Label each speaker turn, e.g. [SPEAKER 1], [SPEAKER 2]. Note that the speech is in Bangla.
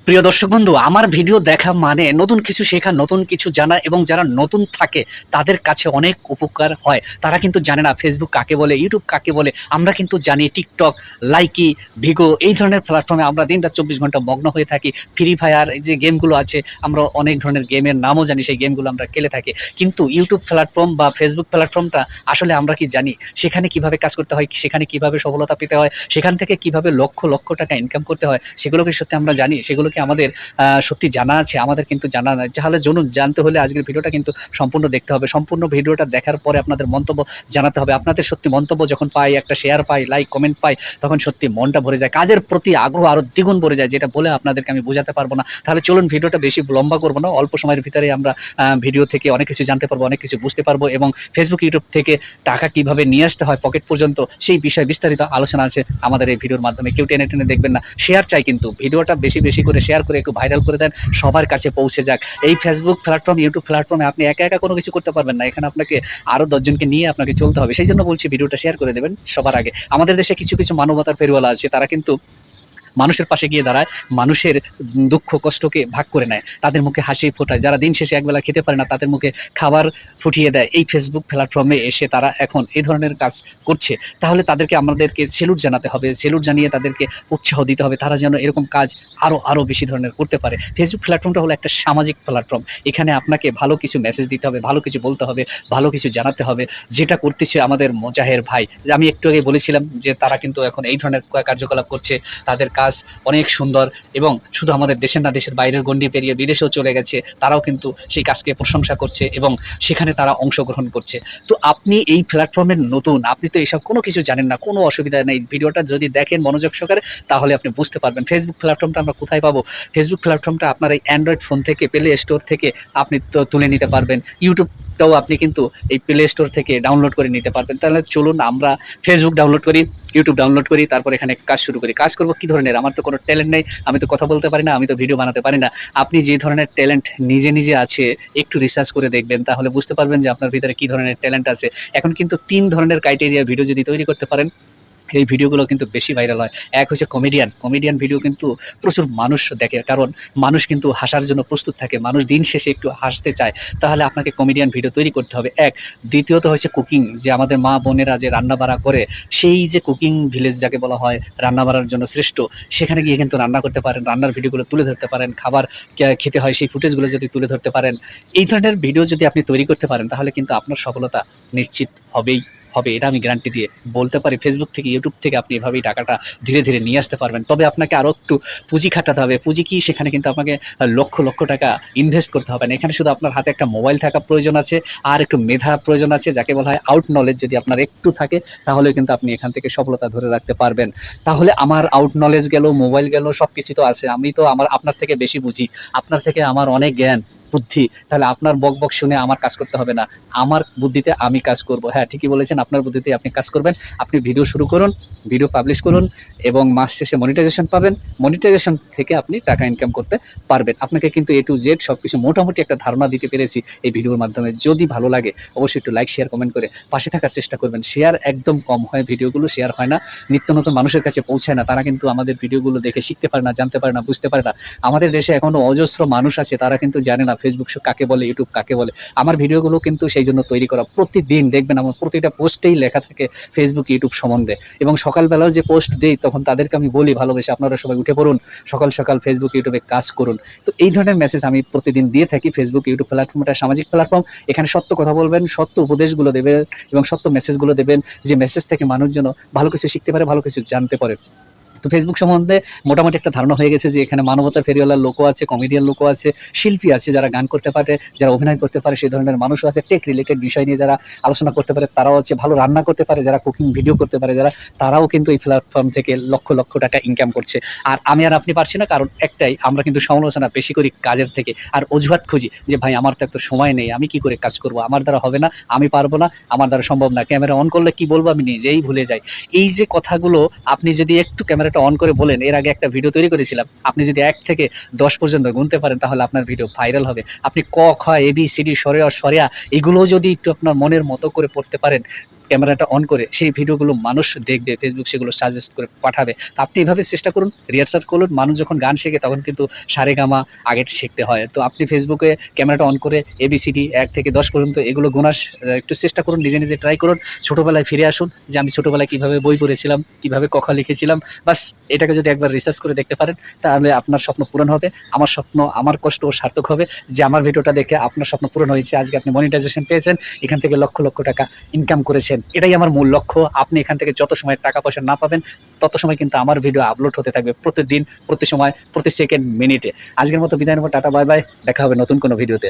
[SPEAKER 1] প্রিয় দর্শক বন্ধু, আমার ভিডিও দেখা মানে নতুন কিছু শেখা, নতুন কিছু জানা, এবং যারা নতুন থাকে তাদের কাছে অনেক উপকার হয়। তারা কিন্তু জানে না ফেসবুক কাকে বলে, ইউটিউব কাকে বলে। আমরা কিন্তু জানি টিকটক, লাইকি, ভিগো, এই ধরনের প্ল্যাটফর্মে আমরা দিনরাত 24 ঘন্টা মগ্ন হয়ে থাকি। ফ্রি ফায়ার যে গেমগুলো আছে, আমরা অনেক ধরনের গেমের নামও জানি, সেই গেমগুলো আমরা খেলে থাকি। কিন্তু ইউটিউব প্ল্যাটফর্ম বা ফেসবুক প্ল্যাটফর্মটা আসলে আমরা কি জানি? সেখানে কিভাবে কাজ করতে হয়, সেখানে কিভাবে সফলতা পেতে হয়, সেখান থেকে কিভাবে লক্ষ লক্ষ টাকা ইনকাম করতে হয়, সেগুলো কি সত্যি আমরা জানি? সেগুলো কি আমাদের সত্যি জানা আছে? আমাদের কিন্তু জানা নাই। তাহলে জানতে হলে আজকের ভিডিওটা কিন্তু সম্পূর্ণ দেখতে হবে। সম্পূর্ণ ভিডিওটা দেখার পরে আপনাদের মন্তব্য জানাতে হবে। আপনাদের সত্যি মন্তব্য যখন পাই, একটা শেয়ার পাই, লাইক কমেন্ট পাই, তখন সত্যি মনটা ভরে যায়, কাজের প্রতি আগ্রহ আরও দ্বিগুণ ভরে যায়, যেটা বলে আপনাদেরকে আমি বোঝাতে পারবো না। তাহলে চলুন ভিডিওটা বেশি লম্বা করবো না, অল্প সময়ের ভিতরে আমরা ভিডিও থেকে অনেক কিছু জানতে পারবো, অনেক কিছু বুঝতে পারবো, এবং ফেসবুক ইউটিউব থেকে টাকা কিভাবে নিয়ে আসতে হয় পকেট পর্যন্ত, সেই বিষয়ে বিস্তারিত আলোচনা আছে আমাদের এই ভিডিওর মাধ্যমে। কেউ টেনে টেনে দেখবেন না, শেয়ার চাই, কিন্তু ভিডিওটা বেশি বেশি করে শেয়ার করে একটু ভাইরাল করে দেন, সবার কাছে পৌঁছে যাক। এই ফেসবুক প্ল্যাটফর্ম, ইউটিউব প্ল্যাটফর্মে আপনি একা একা কোনো কিছু করতে পারবেন না। এখানে আপনাকে আরও 10 জনকে নিয়ে আপনাকে চলতে হবে। সেই জন্য বলছি ভিডিওটা শেয়ার করে দেবেন সবার আগে। আমাদের দেশে কিছু কিছু মানবতার ফেরিওয়ালা আছে, তারা কিন্তু মানুষের পাশে গিয়ে দাঁড়ায়, মানুষের দুঃখ কষ্টকে ভাগ করে নেয়, তাদের মুখে হাসি ফোটায়। যারা দিন শেষে একবেলা খেতে পারে না, তাদের মুখে খাবার ফুটিয়ে দেয়। এই ফেসবুক প্ল্যাটফর্মে এসে তারা এখন এই ধরনের কাজ করছে। তাহলে তাদেরকে আমাদেরকে সেলুট জানাতে হবে, সেলুট জানিয়ে তাদেরকে উৎসাহ দিতে হবে, তারা যেন এরকম কাজ আরও বেশি ধরনের করতে পারে। ফেসবুক প্ল্যাটফর্মটা হলো একটা সামাজিক প্ল্যাটফর্ম। এখানে আপনাকে ভালো কিছু মেসেজ দিতে হবে, ভালো কিছু বলতে হবে, ভালো কিছু জানাতে হবে, যেটা করতেছে আমাদের মোজাহের ভাই। আমি একটু আগে বলেছিলাম যে তারা কিন্তু এখন এই ধরনের কার্যকলাপ করছে। তাদের কাজ অনেক সুন্দর, এবং শুধু আমাদের দেশের না, দেশের বাইরের গণ্ডি পেরিয়ে বিদেশেও চলে গেছে। তারাও কিন্তু সেই কাজকে প্রশংসা করছে এবং সেখানে তারা অংশগ্রহণ করছে। তো আপনি এই প্ল্যাটফর্মের নতুন, আপনি তো এইসব কোনো কিছু জানেন না, কোনো অসুবিধা নেই। ভিডিওটা যদি দেখেন মনোযোগ সহকারে, তাহলে আপনি বুঝতে পারবেন ফেসবুক প্ল্যাটফর্মটা আমরা কোথায় পাবো। ফেসবুক প্ল্যাটফর্মটা আপনার এই অ্যান্ড্রয়েড ফোন থেকে, প্লে স্টোর থেকে আপনি তো তুলে নিতে পারবেন। ইউটিউবটাও আপনি কিন্তু এই প্লে স্টোর থেকে ডাউনলোড করে নিতে পারবেন। তাহলে চলুন আমরা ফেসবুক ডাউনলোড করি, ইউটিউব ডাউনলোড করি, তারপর এখানে কাজ শুরু করি। কাজ করবো কী ধরনের? আমার তো কোনো ট্যালেন্ট নেই, আমি তো কথা বলতে পারি না, আমি তো ভিডিও বানাতে পারি না। আপনি যে ধরনের ট্যালেন্ট নিজে নিজে আছে, একটু রিসার্চ করে দেখবেন, তাহলে বুঝতে পারবেন যে আপনার ভিতরে কী ধরনের ট্যালেন্ট আছে। এখন কিন্তু 3 ধরনের ক্রাইটেরিয়া ভিডিও যদি তৈরি করতে পারেন, এই ভিডিওগুলো কিন্তু বেশি ভাইরাল হয়। এক হচ্ছে কমেডিয়ান ভিডিও কিন্তু প্রচুর মানুষ দেখে, কারণ মানুষ কিন্তু হাসার জন্য প্রস্তুত থাকে, মানুষ দিন শেষে একটু হাসতে চায়। তাহলে আপনাকে কমেডিয়ান ভিডিও তৈরি করতে হবে এক। দ্বিতীয়ত হচ্ছে কুকিং, যে আমাদের মা বোনেরা যে রান্নাবাড়া করে, সেই যে কুকিং ভিলেজ যাকে বলা হয়, রান্নাবাড়ার জন্য শ্রেষ্ঠ, সেখানে গিয়ে কিন্তু রান্না করতে পারেন, রান্নার ভিডিওগুলো তুলে ধরতে পারেন, খাবার খেতে হয় সেই ফুটেজগুলো যদি তুলে ধরতে পারেন, এই ধরনের ভিডিও যদি আপনি তৈরি করতে পারেন, তাহলে কিন্তু আপনার সফলতা নিশ্চিত হবে। এটা আমি গ্যারান্টি দিয়ে বলতে পারি। ফেসবুক থেকে, ইউটিউব থেকে আপনি এভাবেই টাকাটা ধীরে ধীরে নিয়ে আসতে পারবেন। তবে আপনাকে আরও একটু পুঁজি খাটাতে হবে। পুঁজি কি? সেখানে কিন্তু আপনাকে লক্ষ লক্ষ টাকা ইনভেস্ট করতে হবে না। এখানে শুধু আপনার হাতে একটা মোবাইল থাকা প্রয়োজন আছে, আর একটু মেধা প্রয়োজন আছে, যাকে বলা হয় আউট নলেজ। যদি আপনার একটু থাকে, তাহলে কিন্তু আপনি এখান থেকে সফলতা ধরে রাখতে পারবেন। তাহলে আমার আউট নলেজ গেল, মোবাইল গেল, সব কিছু তো আছে। আমি তো আপনার থেকে বেশি বুঝি, আপনার থেকে আমার অনেক জ্ঞান বুদ্ধি। তাহলে আপনার বক শুনে আমার কাজ করতে হবে না, আমার বুদ্ধিতে আমি কাজ করব। হ্যাঁ, ঠিকই বলেছেন, আপনার বুদ্ধিতে আপনি কাজ করবেন। আপনি ভিডিও শুরু করুন, ভিডিও পাবলিশ করুন, এবং মাস শেষে মনিটাইজেশন পাবেন। মনিটাইজেশন থেকে আপনি টাকা ইনকাম করতে পারবেন। আপনাকে কিন্তু A to Z সব কিছু মোটামুটি একটা ধারণা দিতে পেরেছি এই ভিডিওর মাধ্যমে। যদি ভালো লাগে অবশ্যই একটু লাইক, শেয়ার, কমেন্ট করে পাশে থাকার চেষ্টা করবেন। শেয়ার একদম কম হয়, ভিডিওগুলো শেয়ার হয় না, নিত্য নতুন মানুষের কাছে পৌঁছায় না। তারা কিন্তু আমাদের ভিডিওগুলো দেখে শিখতে পারে না, জানতে পারে না, বুঝতে পারে না। আমাদের দেশে এখনও অজস্র মানুষ আছে, তারা কিন্তু জানে না ফেসবুক কাকে বলে, ইউটিউব কাকে বলে। আমার ভিডিওগুলো কিন্তু সেই জন্য তৈরি করা। প্রতিদিন দেখবেন আমার প্রতিটা পোস্টেই লেখা থাকে ফেসবুক, ইউটিউব সম্বন্ধে, এবং সকালবেলাও যে পোস্ট দিই, তখন তাদেরকে আমি বলি ভালোবেসে, আপনারা সবাই উঠে পড়ুন, সকাল সকাল ফেসবুক, ইউটিউবে কাজ করুন। তো এই ধরনের মেসেজ আমি প্রতিদিন দিয়ে থাকি। ফেসবুক, ইউটিউব প্ল্যাটফর্মটা সামাজিক প্ল্যাটফর্ম। এখানে সত্য কথা বলবেন, সত্য উপদেশগুলো দেবেন, এবং সত্য মেসেজগুলো দেবেন, যে মেসেজ থেকে মানুষ যেন ভালো কিছু শিখতে পারে, ভালো কিছু জানতে পারে। তো ফেসবুক সম্বন্ধে মোটামুটি একটা ধারণা হয়ে গেছে যে এখানে মানবতার ফেরিওয়ালার লোকও আছে, কমেডিয়ান লোকও আছে, শিল্পী আছে যারা গান করতে পারে, যারা অভিনয় করতে পারে, সেই ধরনের মানুষও আছে। টেক রিলেটেড বিষয় নিয়ে যারা আলোচনা করতে পারে তারাও আছে, ভালো রান্না করতে পারে যারা, কুকিং ভিডিও করতে পারে যারা, তারাও কিন্তু এই প্ল্যাটফর্ম থেকে লক্ষ লক্ষ টাকা ইনকাম করছে। আর আমি আর আপনি পারছি না, কারণ একটাই, আমরা কিন্তু সমালোচনা বেশি করি কাজের থেকে, আর অজুহাত খুঁজি যে ভাই আমার তো এত সময় নেই, আমি কি করে কাজ করব, আমার দ্বারা হবে না, আমি পারবো না, আমার দ্বারা সম্ভব না, ক্যামেরা অন করলে কি বলবো আমি নিজেই ভুলে যাই। এই যে কথাগুলো আপনি যদি একটু ক্যামেরা ক্যামেরাটা অন করে বলেন, এর আগে একটা ভিডিও তৈরি করেছিলাম, আপনি যদি 1 থেকে 10 পর্যন্ত গুনতে পারেন তাহলে আপনার ভিডিও ভাইরাল হবে। আপনি ক, খ, ABCD, সরিয়া এগুলোও যদি একটু আপনার মনের মতো করে পড়তে পারেন ক্যামেরাটা অন করে, সেই ভিডিওগুলো মানুষ দেখবে, ফেসবুক সেগুলো সাজেস্ট করে পাঠাবে। তো আপনি এভাবে চেষ্টা করুন, রিহার্সাল করুন। মানুষ যখন গান শেখে তখন কিন্তু সারেগামা আগে শিখতে হয়। তো আপনি ফেসবুকে ক্যামেরাটা অন করে ABCD 1 থেকে 10 পর্যন্ত এগুলো গোনার একটু চেষ্টা করুন, নিজে নিজে ট্রাই করুন। ছোটোবেলায় ফিরে আসুন, যে আমি ছোটোবেলায় কীভাবে বই পড়েছিলাম, কীভাবে ক, খ লিখেছিলাম। বাস এটাকে যদি একবার রিসার্চ করে দেখতে পারেন তাহলে আপনার স্বপ্ন পূরণ হবে। আমার স্বপ্ন, আমার কষ্ট সার্থক হবে যে আমার ভিডিওটা দেখে আপনার স্বপ্ন পূরণ হয়েছে। আজকে আপনি মনিটাইজেশন পেয়েছেন, এখান থেকে লক্ষ লক্ষ টাকা ইনকাম করেছেন। এটাই আমার মূল লক্ষ্য। আপনি এখান থেকে যত সময় টাকা পয়সা না পাবেন তত সময় কিন্তু আমার ভিডিও আপলোড হতে থাকবে প্রতিদিন, প্রতি সময়, প্রতি সেকেন্ড, মিনিটে। আজকের মতো বিদায় নেব, টাটা বাই বাই, দেখা হবে নতুন কোনো ভিডিওতে।